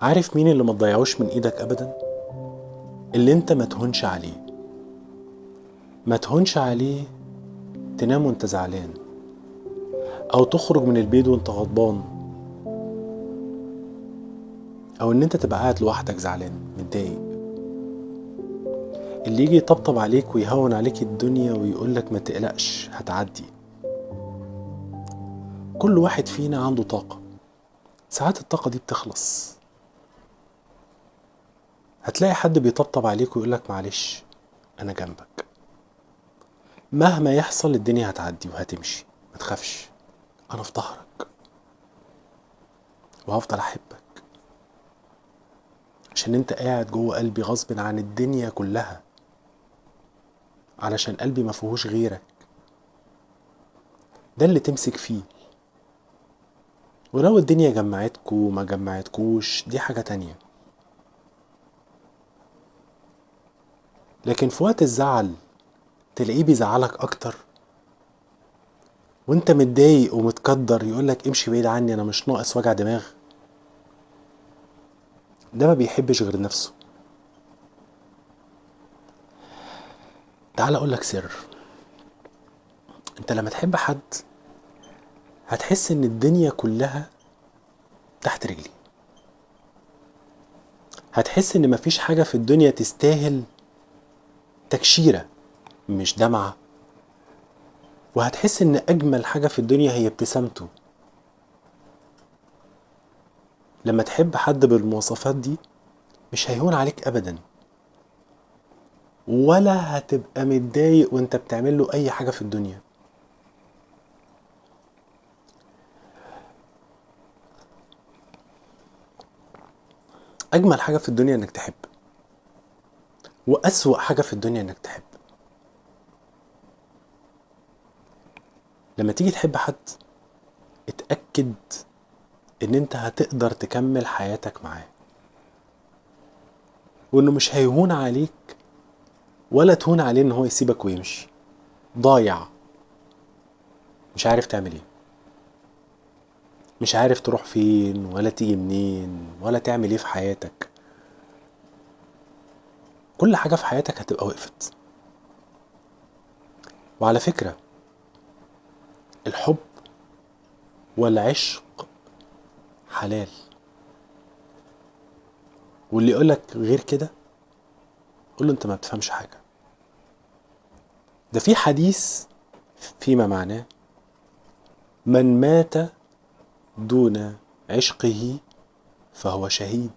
عارف مين اللي ما تضيعوش من ايدك ابدا؟ اللي انت ما تهونش عليه. ما تهونش عليه تنام وانت زعلان، او تخرج من البيت وانت غضبان، او ان انت تبقى قاعد لوحدك زعلان متضايق. اللي يجي يطبطب عليك ويهون عليك الدنيا ويقولك ما تقلقش هتعدي. كل واحد فينا عنده طاقة، ساعات الطاقة دي بتخلص. هتلاقي حد بيطبطب عليك ويقولك معلش انا جنبك، مهما يحصل الدنيا هتعدي وهتمشي، ما تخافش، انا في ظهرك وهفضل احبك، عشان انت قاعد جوه قلبي غصب عن الدنيا كلها، علشان قلبي ما فيهوش غيرك. ده اللي تمسك فيه. ولو الدنيا جمعتكو ما جمعتكوش دي حاجة تانية، لكن في وقت الزعل تلاقيه بيزعلك اكتر، وانت متضايق ومتقدر يقولك امشي بعيد عني انا مش ناقص وجع دماغ. ده ما بيحبش غير نفسه. تعال اقولك سر. انت لما تحب حد هتحس ان الدنيا كلها تحت رجلي، هتحس ان مفيش حاجة في الدنيا تستاهل تكشيرة مش دمعة، وهتحس ان اجمل حاجة في الدنيا هي ابتسامته. لما تحب حد بالمواصفات دي مش هيهون عليك ابدا، ولا هتبقى متضايق وانت بتعمل له اي حاجة في الدنيا. اجمل حاجة في الدنيا انك تحب، واسوأ حاجة في الدنيا انك تحب. لما تيجي تحب حد اتأكد ان انت هتقدر تكمل حياتك معاه، وانه مش هيهون عليك ولا تهون عليه ان هو يسيبك ويمشي ضايع، مش عارف تعمل ايه، مش عارف تروح فين ولا تيجي منين ولا تعمل ايه في حياتك. كل حاجة في حياتك هتبقى وقفت. وعلى فكرة، الحب والعشق حلال، واللي يقولك غير كده قوله انت ما بتفهمش حاجة. ده في حديث فيما معناه: من مات دون عشقه فهو شهيد.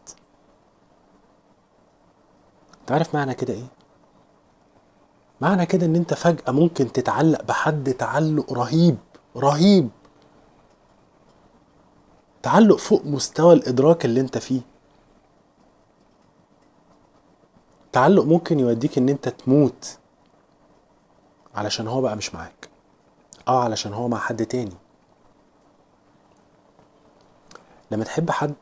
تعرف معنى كده ايه؟ معنى كده ان انت فجأة ممكن تتعلق بحد تعلق رهيب رهيب، تعلق فوق مستوى الادراك اللي انت فيه، تعلق ممكن يوديك ان انت تموت علشان هو بقى مش معاك، علشان هو مع حد تاني. لما تحب حد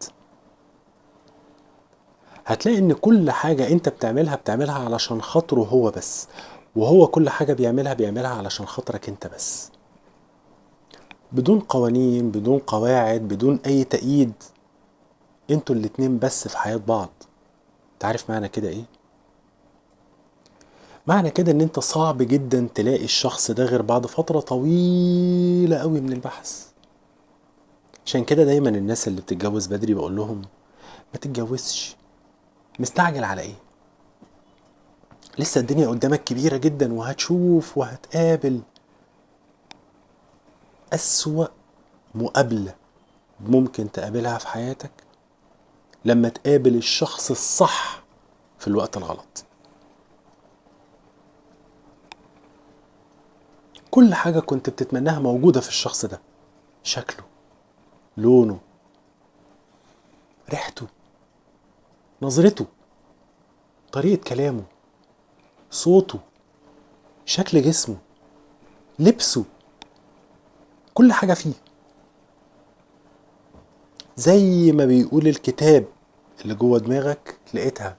هتلاقي ان كل حاجة انت بتعملها علشان خاطره هو بس، وهو كل حاجة بيعملها علشان خاطرك انت بس، بدون قوانين، بدون قواعد، بدون اي تأييد. انتوا الاتنين بس في حياة بعض. تعرف معنى كده ايه؟ معنى كده ان انت صعب جدا تلاقي الشخص ده غير بعد فترة طويلة قوي من البحث. عشان كده دايما الناس اللي بتتجوز بدري بقول لهم ما تتجوزش، مستعجل على ايه؟ لسه الدنيا قدامك كبيرة جدا، وهتشوف وهتقابل. أسوأ مقابلة ممكن تقابلها في حياتك لما تقابل الشخص الصح في الوقت الغلط. كل حاجة كنت بتتمناها موجودة في الشخص ده: شكله، لونه، ريحته، نظرته، طريقة كلامه، صوته، شكل جسمه، لبسه، كل حاجة فيه. زي ما بيقول الكتاب، اللي جوه دماغك لقيتها،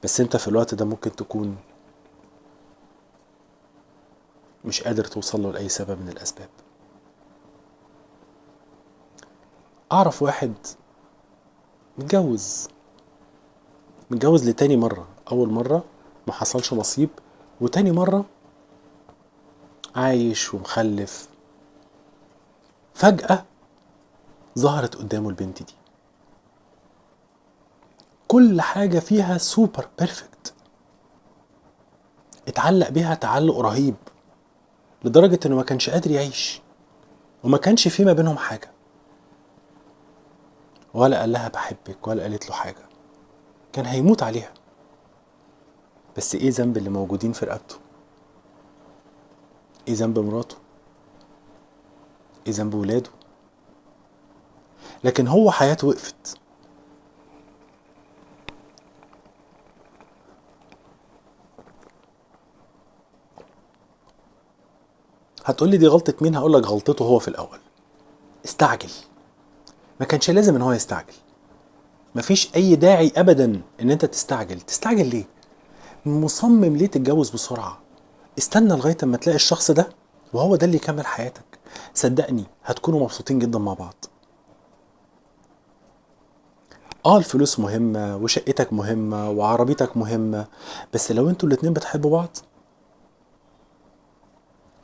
بس انت في الوقت ده ممكن تكون مش قادر توصل له لأي سبب من الأسباب. أعرف واحد متجوز لتاني مرة. اول مرة ما حصلش نصيب، وتاني مرة عايش ومخلف. فجأة ظهرت قدامه البنت دي، كل حاجة فيها سوبر بيرفكت، اتعلق بيها تعلق رهيب لدرجة انه ما كانش قادر يعيش، وما كانش في ما بينهم حاجة، ولا قال لها بحبك ولا قالت له حاجة، كان هيموت عليها. بس ايه ذنب اللي موجودين في رقبته؟ ايه ذنب مراته؟ ايه ذنب ولاده؟ لكن هو حياته وقفت. هتقولي دي غلطة مين؟ هقولك غلطته هو في الاول، استعجل. ما كانش لازم ان هو يستعجل، مفيش اي داعي ابدا ان انت تستعجل ليه؟ مصمم ليه تتجوز بسرعة؟ استنى لغاية اما تلاقي الشخص ده، وهو ده اللي يكمل حياتك. صدقني هتكونوا مبسوطين جدا مع بعض. الفلوس مهمة، وشقتك مهمة، وعربيتك مهمة، بس لو انتوا الاتنين بتحبوا بعض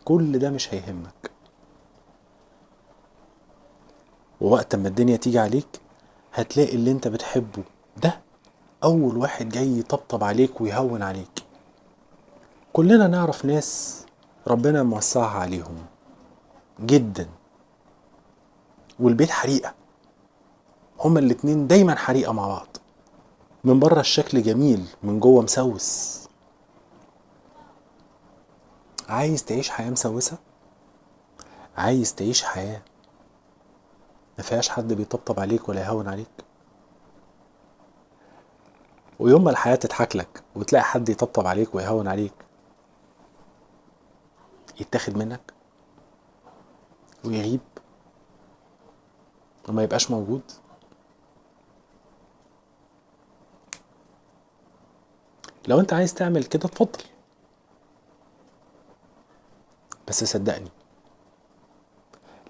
كل ده مش هيهمك. ووقت ما الدنيا تيجي عليك هتلاقي اللي انت بتحبه ده اول واحد جاي يطبطب عليك ويهون عليك. كلنا نعرف ناس ربنا موسعها عليهم جدا، والبيت حريقة، هما الاتنين دايما حريقة مع بعض، من بره الشكل جميل، من جوه مسوس. عايز تعيش حياة مسوسة؟ عايز تعيش حياة ما فيهاش حد بيطبطب عليك ولا يهون عليك؟ ويوم ما الحياة تضحك لك وتلاقي حد يطبطب عليك ويهون عليك، يتاخد منك ويغيب وما يبقاش موجود. لو انت عايز تعمل كده اتفضل، بس صدقني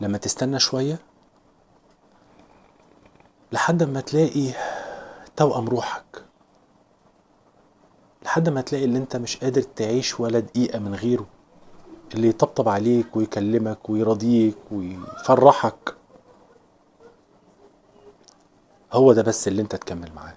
لما تستنى شوية لحد ما تلاقي توأم روحك، لحد ما تلاقي اللي انت مش قادر تعيش ولا دقيقة من غيره، اللي يطبطب عليك ويكلمك ويرضيك ويفرحك، هو ده بس اللي انت تكمل معاه.